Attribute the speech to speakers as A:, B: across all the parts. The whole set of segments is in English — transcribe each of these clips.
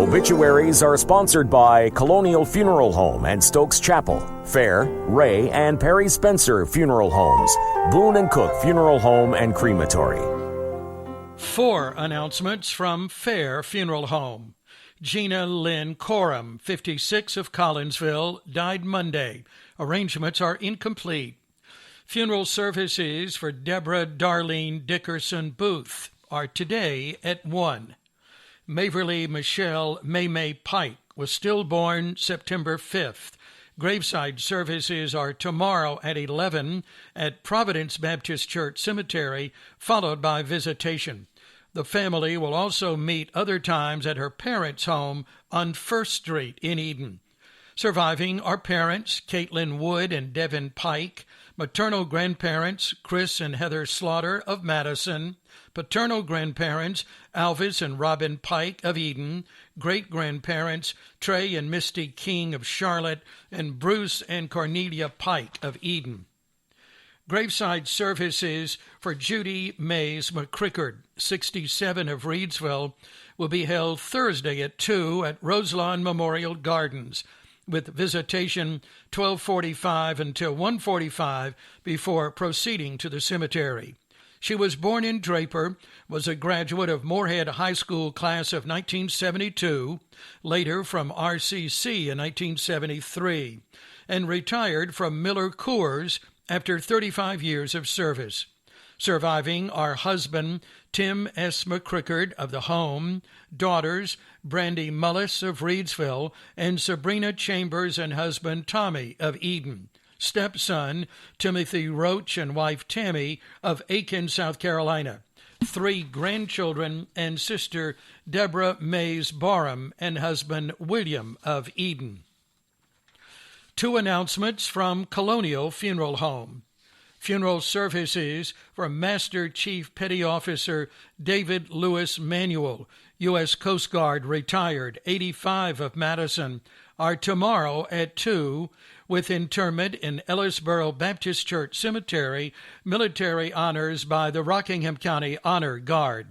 A: Obituaries are sponsored by Colonial Funeral Home and Stokes Chapel, Fair, Ray, and Perry Spencer Funeral Homes, Boone & Cook Funeral Home and Crematory.
B: 4 announcements from Fair Funeral Home. Gina Lynn Coram, 56, of Collinsville, died Monday. Arrangements are incomplete. Funeral services for Deborah Darlene Dickerson Booth are today at 1. Maverly Michelle May Pike was stillborn September 5th. Graveside services are tomorrow at 11 at Providence Baptist Church Cemetery, followed by visitation. The family will also meet other times at her parents' home on 1st Street in Eden. Surviving are parents Caitlin Wood and Devin Pike, maternal grandparents Chris and Heather Slaughter of Madison, paternal grandparents Alvis and Robin Pike of Eden, great-grandparents Trey and Misty King of Charlotte, and Bruce and Cornelia Pike of Eden. Graveside services for Judy Mays McCrickard, 67, of Reedsville, will be held Thursday at 2 at Roselawn Memorial Gardens, with visitation 12:45 until 1:45 before proceeding to the cemetery. She was born in Draper, was a graduate of Moorhead High School class of 1972, later from RCC in 1973, and retired from Miller Coors after 35 years of service. Surviving are husband Tim S. McCrickard of the Home, daughters Brandy Mullis of Reedsville, and Sabrina Chambers and husband Tommy of Eden, stepson Timothy Roach and wife Tammy of Aiken, South Carolina, 3 grandchildren, and sister Deborah Mays Barham and husband William of Eden. 2 announcements from Colonial Funeral Home. Funeral services for Master Chief Petty Officer David Lewis Manuel, U.S. Coast Guard, retired, 85, of Madison, are tomorrow at 2, with interment in Ellisboro Baptist Church Cemetery, military honors by the Rockingham County Honor Guard.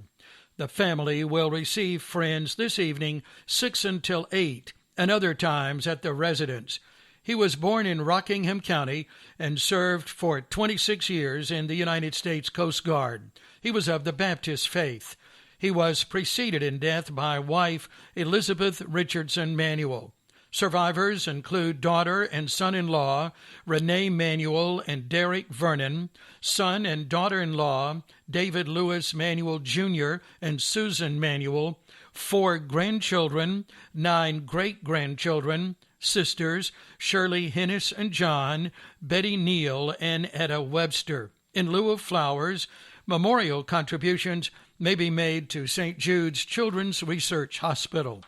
B: The family will receive friends this evening, 6 until 8, and other times at the residence. He was born in Rockingham County and served for 26 years in the United States Coast Guard. He was of the Baptist faith. He was preceded in death by wife Elizabeth Richardson Manuel. Survivors include daughter and son-in-law Renee Manuel and Derek Vernon, son and daughter-in-law David Lewis Manuel Jr. and Susan Manuel, 4 grandchildren, 9 great-grandchildren, sisters Shirley Hennis and John, Betty Neal, and Etta Webster. In lieu of flowers, memorial contributions may be made to St. Jude's Children's Research Hospital.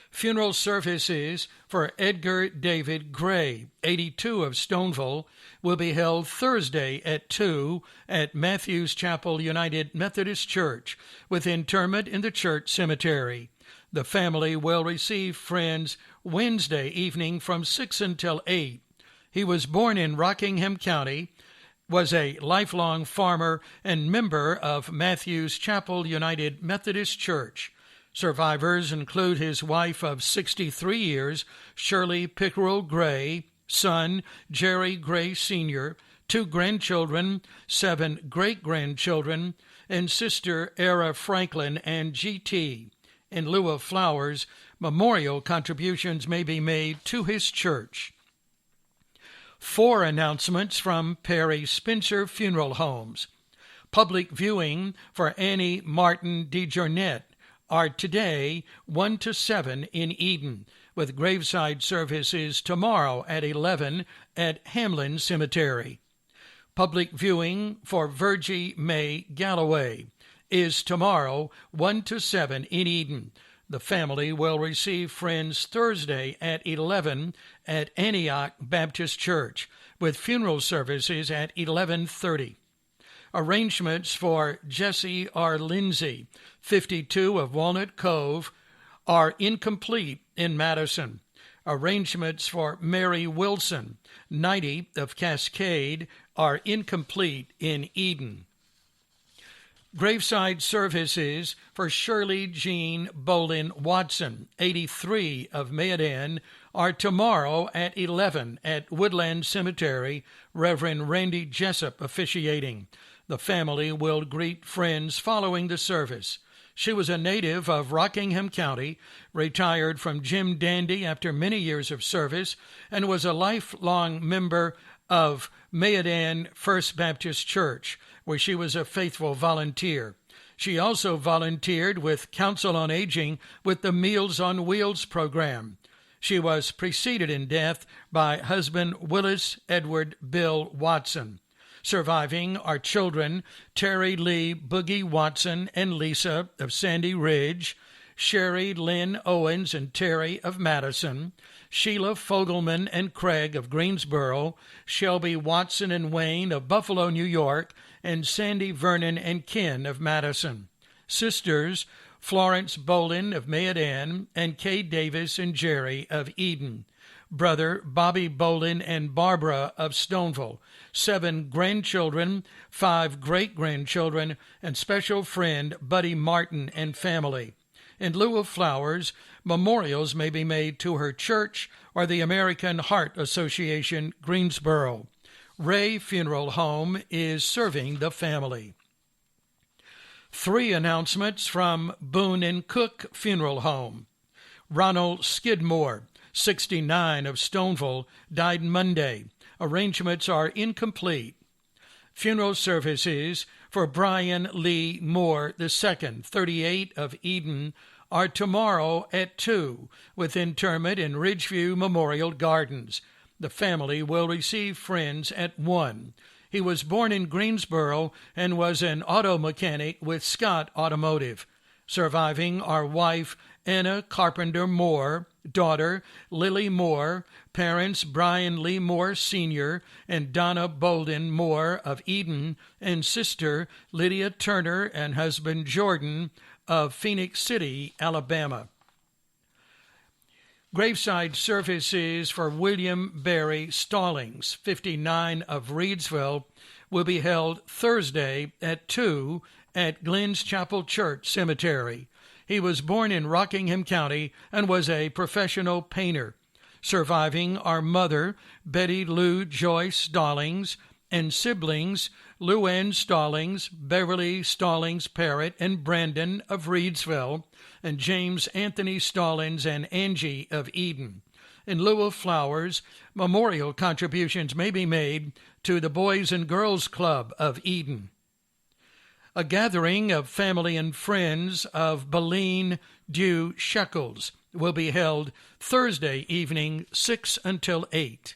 B: Funeral services for Edgar David Gray, 82, of Stoneville, will be held Thursday at 2 at Matthews Chapel United Methodist Church, with interment in the church cemetery. The family will receive friends Wednesday evening from 6 until 8. He was born in Rockingham County, was a lifelong farmer, and member of Matthews Chapel United Methodist Church. Survivors include his wife of 63 years, Shirley Pickerel Gray, son Jerry Gray Sr., 2 grandchildren, 7 great-grandchildren, and sister Era Franklin and G.T. In lieu of flowers, memorial contributions may be made to his church. 4 announcements from Perry Spencer Funeral Homes. Public viewing for Annie Martin DeJournette are today 1 to 7 in Eden, with graveside services tomorrow at 11 at Hamlin Cemetery. Public viewing for Virgie Mae Galloway is tomorrow 1 to 7 in Eden. The family will receive friends Thursday at 11 at Antioch Baptist Church, with funeral services at 11:30. Arrangements for Jesse R. Lindsay, 52, of Walnut Cove, are incomplete in Madison. Arrangements for Mary Wilson, 90, of Cascade, are incomplete in Eden. Graveside services for Shirley Jean Bolin Watson, 83 of Mayodan, are tomorrow at 11 at Woodland Cemetery, Reverend Randy Jessup officiating. The family will greet friends following the service. She was a native of Rockingham County, retired from Jim Dandy after many years of service, and was a lifelong member of Mayodan First Baptist Church, where she was a faithful volunteer. She also volunteered with Council on Aging with the Meals on Wheels program. She was preceded in death by husband Willis Edward Bill Watson. Surviving are children Terry Lee Boogie Watson and Lisa of Sandy Ridge, Sherry Lynn Owens and Terry of Madison, Sheila Fogelman and Craig of Greensboro, Shelby Watson and Wayne of Buffalo, New York, and Sandy Vernon and Ken of Madison. Sisters Florence Bolin of Mayodan and Kay Davis and Jerry of Eden. Brother Bobby Bolin and Barbara of Stoneville. 7 grandchildren, 5 great-grandchildren, and special friend Buddy Martin and family. In lieu of flowers, memorials may be made to her church or the American Heart Association, Greensboro. Ray Funeral Home is serving the family. 3 announcements from Boone and Cook Funeral Home. Ronald Skidmore, 69 of Stoneville, died Monday. Arrangements are incomplete. Funeral services for Brian Lee Moore II, 38 of Eden, are tomorrow at 2, with interment in Ridgeview Memorial Gardens. The family will receive friends at 1. He was born in Greensboro and was an auto mechanic with Scott Automotive. Surviving are wife Anna Carpenter Moore, daughter Lily Moore, parents Brian Lee Moore Sr. and Donna Bolden Moore of Eden, and sister Lydia Turner and husband Jordan of Phoenix City, Alabama. Graveside services for William Barry Stallings, 59 of Reedsville, will be held Thursday at 2 at Glenn's Chapel Church Cemetery. He was born in Rockingham County and was a professional painter. Surviving are mother Betty Lou Joyce Stallings and siblings Luann Stallings, Beverly Stallings Parrott, and Brandon of Reedsville, and James Anthony Stallings and Angie of Eden. In lieu of flowers, memorial contributions may be made to the Boys and Girls Club of Eden. A gathering of family and friends of Beline Dew Shekels will be held Thursday evening, 6 until 8.